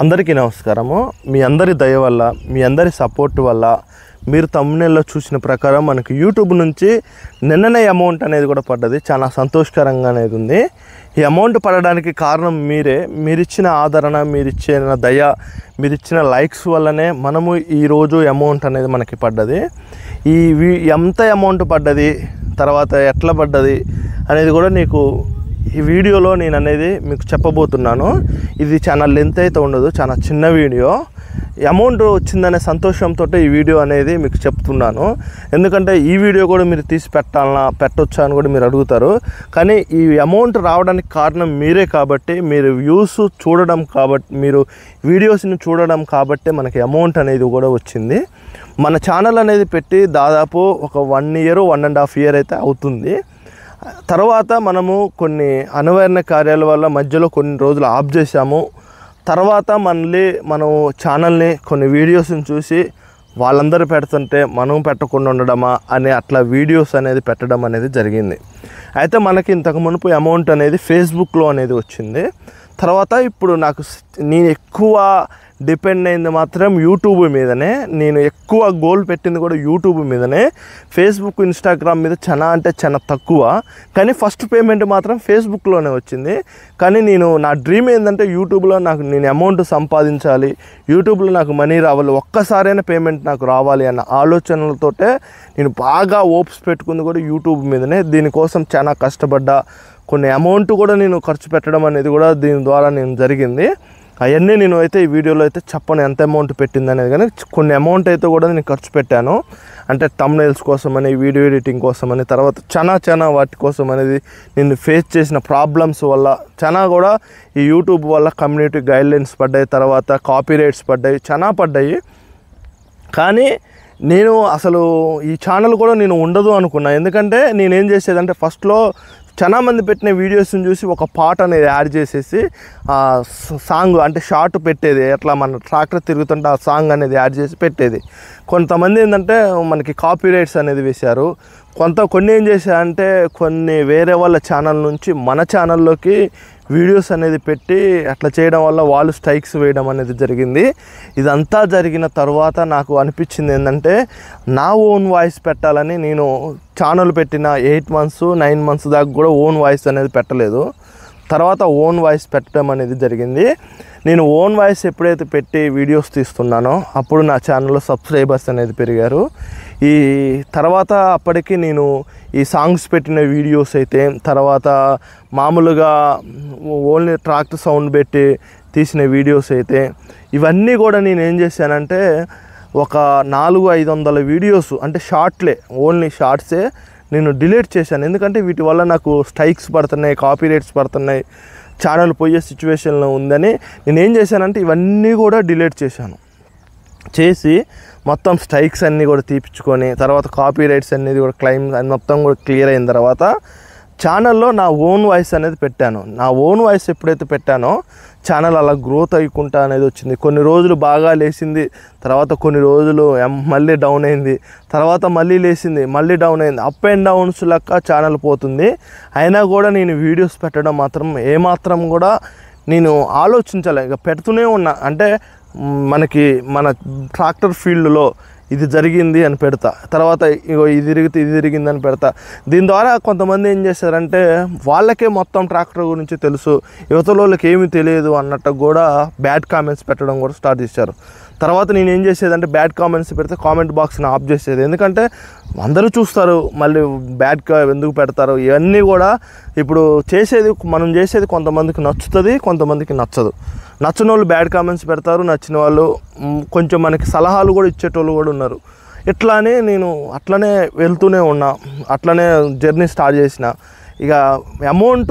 అందరికీ నమస్కారము. మీ అందరి దయ వల్ల, మీ అందరి సపోర్ట్ వల్ల మీరు తమ్మునేల్లో చూసిన ప్రకారం మనకి యూట్యూబ్ నుంచి నిన్ననే అమౌంట్ అనేది కూడా పడ్డది. చాలా సంతోషకరంగా అనేది ఉంది. ఈ అమౌంట్ పడడానికి కారణం మీరిచ్చిన ఆదరణ, మీరిచ్చిన దయ, మీరిచ్చిన లైక్స్ వల్లనే మనము ఈరోజు అమౌంట్ అనేది మనకి పడ్డది. ఎంత అమౌంట్ పడ్డది, తర్వాత ఎట్లా పడ్డది అనేది కూడా నీకు ఈ వీడియోలో నేను అనేది మీకు చెప్పబోతున్నాను. ఇది చాలా లెంత్ అయితే ఉండదు, చాలా చిన్న వీడియో. అమౌంట్ వచ్చిందనే సంతోషంతో ఈ వీడియో అనేది మీకు చెప్తున్నాను. ఎందుకంటే ఈ వీడియో కూడా మీరు తీసి పెట్టొచ్చా అని కూడా మీరు అడుగుతారు. కానీ ఈ అమౌంట్ రావడానికి కారణం మీరే కాబట్టి, మీరు వ్యూస్ చూడడం కాబట్టి, మీరు వీడియోస్ని చూడడం కాబట్టి మనకి అమౌంట్ అనేది కూడా వచ్చింది. మన ఛానల్ అనేది పెట్టి దాదాపు ఒక 1 year 1.5 years అయితే అవుతుంది. తర్వాత మనము కొన్ని అనివార్య కార్యాల వల్ల మధ్యలో కొన్ని రోజులు ఆఫ్ చేసాము. తర్వాత మళ్ళీ మనం ఛానల్ని కొన్ని వీడియోస్ని చూసి వాళ్ళందరూ పెడుతుంటే మనం పెట్టకుండా ఉండడమా అని అట్లా వీడియోస్ అనేది పెట్టడం అనేది జరిగింది. అయితే మనకి ఇంతకు మునుపు అమౌంట్ అనేది ఫేస్బుక్లో అనేది వచ్చింది. తర్వాత ఇప్పుడు నేను ఎక్కువ డిపెండ్ అయింది మాత్రం యూట్యూబ్ మీదనే. నేను ఎక్కువ గోల్ పెట్టింది కూడా యూట్యూబ్ మీదనే. ఫేస్బుక్, ఇన్స్టాగ్రామ్ మీద చాలా తక్కువ. కానీ ఫస్ట్ పేమెంట్ మాత్రం ఫేస్బుక్లోనే వచ్చింది. కానీ నా డ్రీమ్ ఏంటంటే యూట్యూబ్లో నేను అమౌంట్ సంపాదించాలి, యూట్యూబ్లో నాకు మనీ రావాలి, ఒక్కసారైనా పేమెంట్ నాకు రావాలి అన్న ఆలోచనలతోటే నేను బాగా ఓప్స్ పెట్టుకుంది కూడా యూట్యూబ్ మీదనే. దీనికోసం చాలా కష్టపడ్డా. కొన్ని అమౌంట్ కూడా నేను ఖర్చు పెట్టడం అనేది కూడా దీని ద్వారా జరిగింది. అవన్నీ నేను అయితే ఈ వీడియోలో అయితే చెప్పను ఎంత అమౌంట్ పెట్టింది అనేది. కానీ కొన్ని అమౌంట్ అయితే కూడా నేను ఖర్చు పెట్టాను. అంటే థంబ్నెయిల్స్ కోసమని, వీడియో ఎడిటింగ్ కోసమని, తర్వాత చాలా వాటి కోసం అనేది నేను ఫేస్ చేసిన ప్రాబ్లమ్స్ వల్ల కూడా ఈ యూట్యూబ్ వల్ల కమ్యూనిటీ గైడ్లైన్స్ పడ్డాయి, తర్వాత కాపీరైట్స్ పడ్డాయి. కానీ నేను అసలు ఈ ఛానల్ కూడా నేను ఉండదు అనుకున్నా. ఎందుకంటే నేనేం చేసేదంటే ఫస్ట్లో చాలామంది పెట్టిన వీడియోస్ని చూసి ఒక పాట అనేది యాడ్ చేసేసి సాంగ్ అంటే షార్ట్ పెట్టేది. ఎట్లా మన ట్రాక్టర్ తిరుగుతుంటే ఆ సాంగ్ అనేది యాడ్ చేసి పెట్టేది. కొంతమంది ఏంటంటే మనకి కాపీరైట్స్ అనేది వేశారు. కొన్ని ఏం చేశారంటే కొన్ని వేరే వాళ్ళ ఛానల్ నుంచి మన ఛానల్లోకి వీడియోస్ అనేది పెట్టి అట్లా చేయడం వల్ల వాళ్ళు స్ట్రైక్స్ వేయడం అనేది జరిగింది. ఇదంతా జరిగిన తర్వాత నాకు అనిపించింది ఏంటంటే నా ఓన్ వాయిస్ పెట్టాలని. నేను ఛానల్ పెట్టిన 8 months 9 months దాకా కూడా ఓన్ వాయిస్ అనేది పెట్టలేదు. తర్వాత ఓన్ వాయిస్ పెట్టడం అనేది జరిగింది. నేను ఓన్ వాయిస్ ఎప్పుడైతే పెట్టి వీడియోస్ తీస్తున్నానో అప్పుడు నా ఛానల్లో సబ్స్క్రైబర్స్ అనేది పెరిగారు. ఈ తర్వాత అప్పటికి నేను ఈ సాంగ్స్ పెట్టిన వీడియోస్ అయితే, తర్వాత మామూలుగా ఓన్లీ ట్రాక్టర్ సౌండ్ పెట్టి తీసిన వీడియోస్ అయితే, ఇవన్నీ కూడా నేను ఏం చేశానంటే ఒక 400-500 వీడియోస్ అంటే షార్ట్లే, ఓన్లీ షార్ట్సే నేను డిలీట్ చేశాను. ఎందుకంటే వీటి వల్ల నాకు స్ట్రైక్స్ పడుతున్నాయి, కాపీరైట్స్ పడుతున్నాయి, ఛానల్ పోయే సిచ్యువేషన్లో ఉందని నేనేం చేశానంటే ఇవన్నీ కూడా డిలీట్ చేసి మొత్తం స్ట్రైక్స్ అన్నీ కూడా తీపించుకొని, తర్వాత కాపీరైట్స్ అనేది కూడా క్లెయిమ్ మొత్తం కూడా క్లియర్ అయిన తర్వాత ఛానల్లో నా ఓన్ వాయిస్ అనేది పెట్టాను. నా ఓన్ వాయిస్ ఎప్పుడైతే పెట్టానో ఛానల్ అలా గ్రోత్ అయ్యుకుంటా అనేది వచ్చింది. కొన్ని రోజులు బాగా లేచింది, తర్వాత కొన్ని రోజులు మళ్ళీ డౌన్ అయింది, తర్వాత మళ్ళీ లేచింది, మళ్ళీ డౌన్ అయింది. అప్ అండ్ డౌన్స్ లెక్క ఛానల్ పోతుంది. అయినా కూడా నేను వీడియోస్ పెట్టడం మాత్రం ఏమాత్రం కూడా నేను ఆలోచించలే. ఇక పెడుతూనే ఉన్నా. అంటే మన ట్రాక్టర్ ఫీల్డ్లో ఇది జరిగింది అని పెడతా, తర్వాత ఇది జరిగింది అని పెడతా. దీని ద్వారా కొంతమంది ఏం చేశారంటే వాళ్ళకే మొత్తం ట్రాక్టర్ గురించి తెలుసు, యువతల వాళ్ళకి ఏమీ తెలియదు అన్నట్టు కూడా బ్యాడ్ కామెంట్స్ పెట్టడం కూడా స్టార్ట్ చేశారు. తర్వాత నేను ఏం చేసేదంటే బ్యాడ్ కామెంట్స్ పెడితే కామెంట్ బాక్స్ని ఆఫ్ చేసేది. ఎందుకంటే అందరూ చూస్తారు, మళ్ళీ బ్యాడ్గా ఎందుకు పెడతారు. ఇవన్నీ కూడా ఇప్పుడు మనం చేసేది కొంతమందికి నచ్చుతుంది, కొంతమందికి నచ్చదు. నచ్చిన వాళ్ళు బ్యాడ్ కామెంట్స్ పెడతారు, నచ్చిన వాళ్ళు కొంచెం మనకి సలహాలు కూడా ఇచ్చేటోళ్ళు కూడా ఉన్నారు. ఇట్లానే నేను అట్లనే వెళ్తూనే ఉన్నా, అట్లనే జర్నీ స్టార్ట్ చేసిన. ఇక అమౌంట్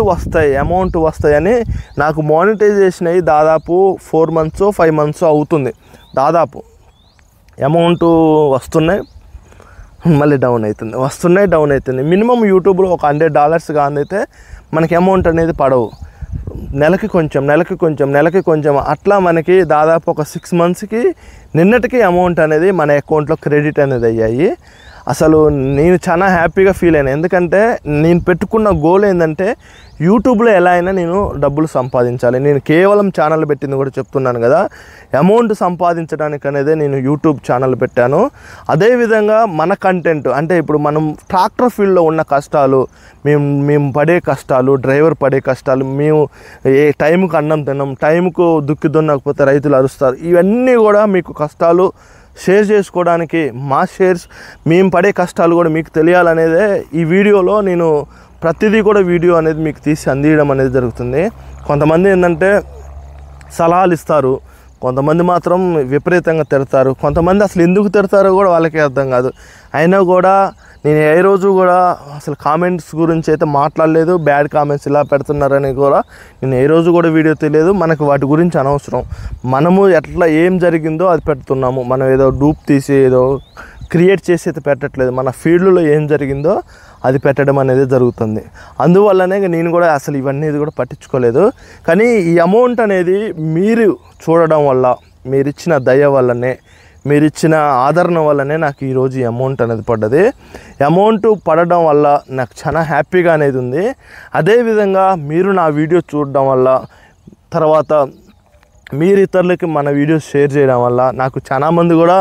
వస్తాయని నాకు మానిటైజేషన్ అయ్యి దాదాపు 4 months 5 months అవుతుంది. దాదాపు అమౌంట్ వస్తున్నాయి, మళ్ళీ డౌన్ అవుతుంది. మినిమం యూట్యూబ్లో ఒక $100 కాదైతే మనకి అమౌంట్ అనేది పడవు. నెలకి కొంచెం అట్లా మనకి దాదాపు ఒక 6 monthsకి నిన్నటికి అమౌంట్ అనేది మన అకౌంట్లో క్రెడిట్ అనేది అయ్యాయి. ఆ అసలు నేను చాలా హ్యాపీగా ఫీల్ అయినా. ఎందుకంటే నేను పెట్టుకున్న గోల్ ఏంటంటే యూట్యూబ్లో ఎలా అయినా నేను డబ్బులు సంపాదించాలి. నేను కేవలం ఛానల్ పెట్టింది కూడా చెప్తున్నాను కదా, అమౌంట్ సంపాదించడానికి అనేది నేను యూట్యూబ్ ఛానల్ పెట్టాను. అదేవిధంగా మన కంటెంట్ అంటే ఇప్పుడు మనం ట్రాక్టర్ ఫీల్డ్లో ఉన్న కష్టాలు, మేము పడే కష్టాలు, డ్రైవర్ పడే కష్టాలు, మేము ఏ టైంకు అన్నం తిన్నాం, టైంకు దుక్కి దున్నకపోతే రైతులు అరుస్తారు, ఇవన్నీ కూడా మీకు కష్టాలు షేర్ చేసుకోవడానికి, మా షేర్స్ మేము పడే కష్టాలు కూడా మీకు తెలియాలనేదే ఈ వీడియోలో నేను ప్రతిదీ కూడా వీడియో అనేది మీకు తీసి అందించడం అనేది జరుగుతుంది. కొంతమంది ఏంటంటే సలహాలు ఇస్తారు, కొంతమంది మాత్రం విపరీతంగా తిడతారు, కొంతమంది అసలు ఎందుకు తిడతారో కూడా వాళ్ళకే అర్థం కాదు. అయినా కూడా నేను ఏ రోజు కూడా అసలు కామెంట్స్ గురించి అయితే మాట్లాడలేదు. బ్యాడ్ కామెంట్స్ ఇలా పెడుతున్నారని కూడా నేను ఏ రోజు కూడా వీడియో తెలియదు. మనకు వాటి గురించి అనవసరం. మనము ఎట్లా ఏం జరిగిందో అది పెడుతున్నాము. మనం ఏదో డూప్ తీసి ఏదో క్రియేట్ చేసి అయితే పెట్టట్లేదు. మన ఫీల్డ్లో ఏం జరిగిందో అది పెట్టడం అనేది జరుగుతుంది. అందువల్లనే నేను కూడా అసలు ఇవన్నీ కూడా పట్టించుకోలేదు. కానీ ఈ అమౌంట్ అనేది మీరు చూడడం వల్ల, మీరిచ్చిన దయ వల్లనే, మీరిచ్చిన ఆదరణ వల్లనే నాకు ఈరోజు ఈ అమౌంట్ అనేది పడ్డది. అమౌంట్ పడడం వల్ల నాకు చాలా హ్యాపీగా అనేది ఉంది. అదేవిధంగా మీరు నా వీడియో చూడడం వల్ల, తర్వాత మీరు ఇతరులకి మన వీడియోస్ షేర్ చేయడం వల్ల నాకు చాలామంది కూడా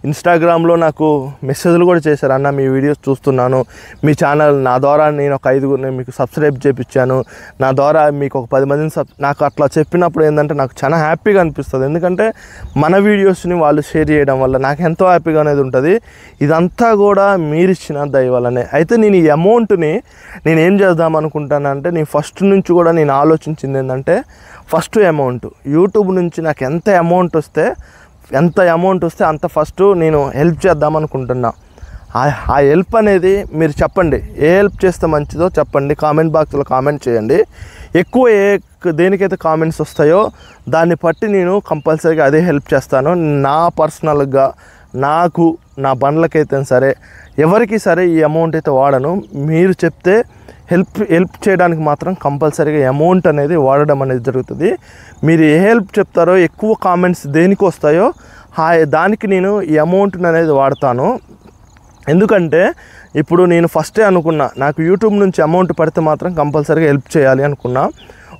ఇన్స్టాగ్రామ్లో నాకు మెసేజ్లు కూడా చేశారు. అన్న మీ వీడియోస్ చూస్తున్నాను, మీ ఛానల్ నా ద్వారా నేను ఒక 5 మీకు సబ్స్క్రైబ్ చేయించాను, నా ద్వారా మీకు ఒక 10 మందిని నాకు అట్లా చెప్పినప్పుడు ఏంటంటే నాకు చాలా హ్యాపీగా అనిపిస్తుంది. ఎందుకంటే మన వీడియోస్ని వాళ్ళు షేర్ చేయడం వల్ల నాకు ఎంతో హ్యాపీగా అనేది ఉంటుంది. ఇదంతా కూడా మీరు ఇచ్చిన దయ వల్లనే. అయితే నేను ఈ అమౌంట్ని నేను ఏం చేద్దాం అనుకుంటానంటే, నేను ఫస్ట్ నుంచి కూడా నేను ఆలోచించింది ఏంటంటే, ఫస్ట్ అమౌంట్ యూట్యూబ్ నుంచి నాకు ఎంత అమౌంట్ వస్తే అంత ఫస్ట్ నేను హెల్ప్ చేద్దాం అనుకుంటున్నా. ఆ హెల్ప్ అనేది మీరు చెప్పండి, ఏ హెల్ప్ చేస్తే మంచిదో చెప్పండి, కామెంట్ బాక్స్లో కామెంట్ చేయండి. ఎక్కువ దేనికైతే కామెంట్స్ వస్తాయో దాన్ని బట్టి నేను కంపల్సరీగా అదే హెల్ప్ చేస్తాను. నా పర్సనల్గా నాకు, నా బండ్లకైతే సరే, ఎవరికి సరే ఈ అమౌంట్ అయితే వాడను. మీరు చెప్తే హెల్ప్ చేయడానికి మాత్రం కంపల్సరీగా అమౌంట్ అనేది వాడడం అనేది జరుగుతుంది. మీరు ఏ హెల్ప్ చెప్తారో, ఎక్కువ కామెంట్స్ దేనికి వస్తాయో దానికి నేను ఈ అమౌంట్ అనేది వాడతాను. ఎందుకంటే ఇప్పుడు నేను ఫస్టే అనుకున్నా, నాకు యూట్యూబ్ నుంచి అమౌంట్ పడితే మాత్రం కంపల్సరీగా హెల్ప్ చేయాలి అనుకున్నా.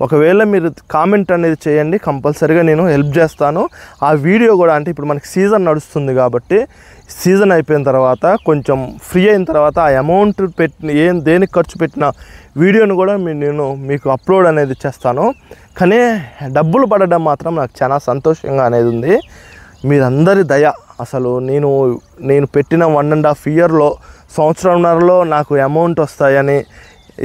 ఒకవేళ మీరు కామెంట్ అనేది చేయండి, కంపల్సరీగా నేను హెల్ప్ చేస్తాను. ఆ వీడియో కూడా అంటే ఇప్పుడు మనకి సీజన్ నడుస్తుంది కాబట్టి, సీజన్ అయిపోయిన తర్వాత కొంచెం ఫ్రీ అయిన తర్వాత ఆ అమౌంట్ దేనికి ఖర్చు పెట్టిన వీడియోను కూడా నేను మీకు అప్లోడ్ అనేది చేస్తాను. కానీ డబ్బులు పడడం మాత్రం నాకు చాలా సంతోషంగా అనేది ఉంది. మీరందరి దయ. అసలు నేను పెట్టిన 1.5 ఇయర్లో, సంవత్సరంన్నరలో నాకు అమౌంట్ వస్తాయని,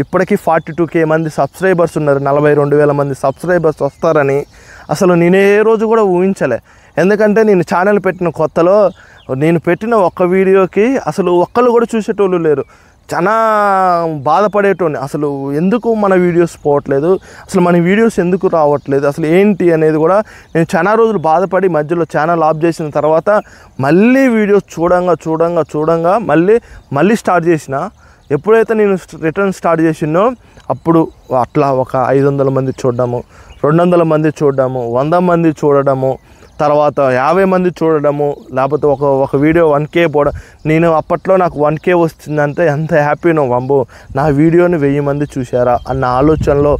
ఇప్పటికీ 42K మంది సబ్స్క్రైబర్స్ ఉన్నారు, 42,000 మంది సబ్స్క్రైబర్స్ వస్తారని అసలు నేను ఏ రోజు కూడా ఊహించలే. ఎందుకంటే నేను ఛానల్ పెట్టిన కొత్తలో నేను పెట్టిన ఒక్క వీడియోకి అసలు ఒక్కళ్ళు కూడా చూసేటోళ్ళు లేరు. చాలా బాధపడేటోని, అసలు ఎందుకు మన వీడియోస్ పోవట్లేదు, అసలు మన వీడియోస్ ఎందుకు రావట్లేదు, అసలు ఏంటి అనేది కూడా నేను చాలా రోజులు బాధపడి మధ్యలో ఛానల్ ఆఫ్ చేసిన తర్వాత మళ్ళీ వీడియోస్ చూడంగా మళ్ళీ స్టార్ట్ చేసిన. ఎప్పుడైతే నేను రిటర్న్ స్టార్ట్ చేసినో అప్పుడు అట్లా ఒక 500 మంది చూడడము, 200 మంది చూడడము, 100 మంది చూడడము, తర్వాత 50 మంది చూడడము, లేకపోతే ఒక వీడియో 1K పోవడం. నేను అప్పట్లో నాకు 1K వస్తుందంటే ఎంత హ్యాపీనో, వంబో నా వీడియోని 1000 మంది చూశారా అన్న ఆలోచనలో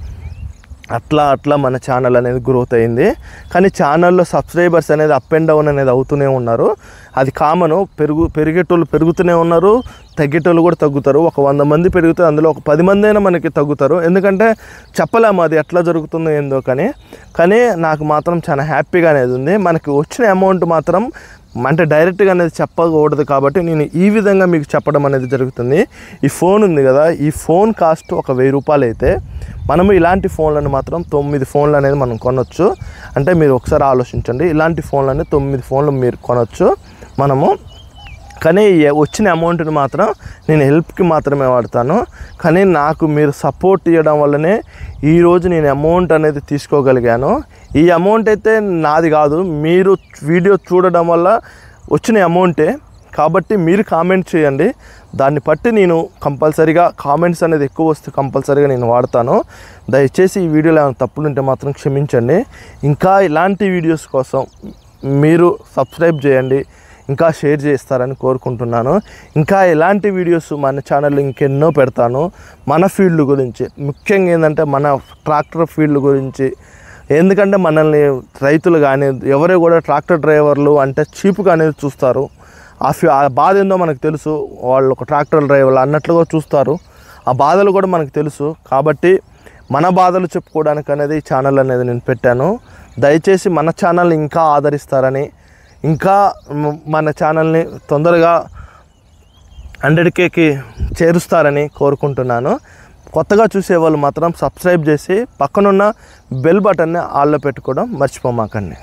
అట్లా మన ఛానల్ అనేది గ్రోత్ అయింది. కానీ ఛానల్లో సబ్స్క్రైబర్స్ అనేది అప్ అండ్ డౌన్ అనేది అవుతూనే ఉన్నారు. అది కామను. పెరిగేటోళ్ళు పెరుగుతూనే ఉన్నారు, తగ్గేటోళ్ళు కూడా తగ్గుతారు. ఒక 100 మంది పెరిగితే అందులో ఒక 10 మంది అయినా మనకి తగ్గుతారు. ఎందుకంటే చెప్పలేము అది ఎట్లా జరుగుతుందో ఏందో. కానీ నాకు మాత్రం చాలా హ్యాపీగా అనేది ఉంది. మనకి వచ్చిన అమౌంట్ మాత్రం అంటే డైరెక్ట్గా అనేది చెప్పకూడదు కాబట్టి నేను ఈ విధంగా మీకు చెప్పడం అనేది జరుగుతుంది. ఈ ఫోన్ ఉంది కదా, ఈ ఫోన్ కాస్ట్ ఒక 1000 రూపాయలు అయితే మనము ఇలాంటి ఫోన్లను మాత్రం 9 ఫోన్లు అనేది మనం కొనవచ్చు. అంటే మీరు ఒకసారి ఆలోచించండి, ఇలాంటి ఫోన్లన్నీ 9 ఫోన్లు మీరు కొనవచ్చు మనము. కానీ వచ్చిన అమౌంట్ని మాత్రం నేను హెల్ప్కి మాత్రమే వాడతాను. కానీ నాకు మీరు సపోర్ట్ ఇవ్వడం వల్లనే ఈరోజు నేను అమౌంట్ అనేది తీసుకోగలిగాను. ఈ అమౌంట్ అయితే నాది కాదు, మీరు వీడియో చూడడం వల్ల వచ్చిన అమౌంటే. కాబట్టి మీరు కామెంట్ చేయండి, దాన్ని బట్టి నేను కంపల్సరీగా కామెంట్స్ అనేది ఎక్కువ వస్తే కంపల్సరీగా నేను వాడతాను. దయచేసి ఈ వీడియోలో ఏమైనా తప్పులు ఉంటే మాత్రం క్షమించండి. ఇంకా ఇలాంటి వీడియోస్ కోసం మీరు సబ్స్క్రైబ్ చేయండి. ఇంకా షేర్ చేస్తారని కోరుకుంటున్నాను. ఇంకా ఎలాంటి వీడియోస్ మన ఛానల్లో ఇంకెన్నో పెడతాను మన ఫీల్డ్ గురించి, ముఖ్యంగా ఏంటంటే మన ట్రాక్టర్ ఫీల్డ్ గురించి. ఎందుకంటే మనల్ని రైతులు కానీ ఎవరే కూడా ట్రాక్టర్ డ్రైవర్లు అంటే చీపుగా అనేది చూస్తారు. ఆ బాధ ఏందో మనకు తెలుసు, వాళ్ళు ఒక ట్రాక్టర్ డ్రైవర్లు అన్నట్లుగా చూస్తారు. ఆ బాధలు కూడా మనకు తెలుసు. కాబట్టి మన బాధలు చెప్పుకోవడానికి అనేది ఈ ఛానల్ అనేది నేను పెట్టాను. దయచేసి మన ఛానల్ని ఇంకా ఆదరిస్తారని, ఇంకా మన ఛానల్ని తొందరగా 100Kకి చేరుస్తారని కోరుకుంటున్నాను. కొత్తగా చూసేవాళ్ళు మాత్రం సబ్స్క్రైబ్ చేసి పక్కనున్న బెల్ బటన్ని ఆల్లో పెట్టుకోవడం మర్చిపోమాకండి.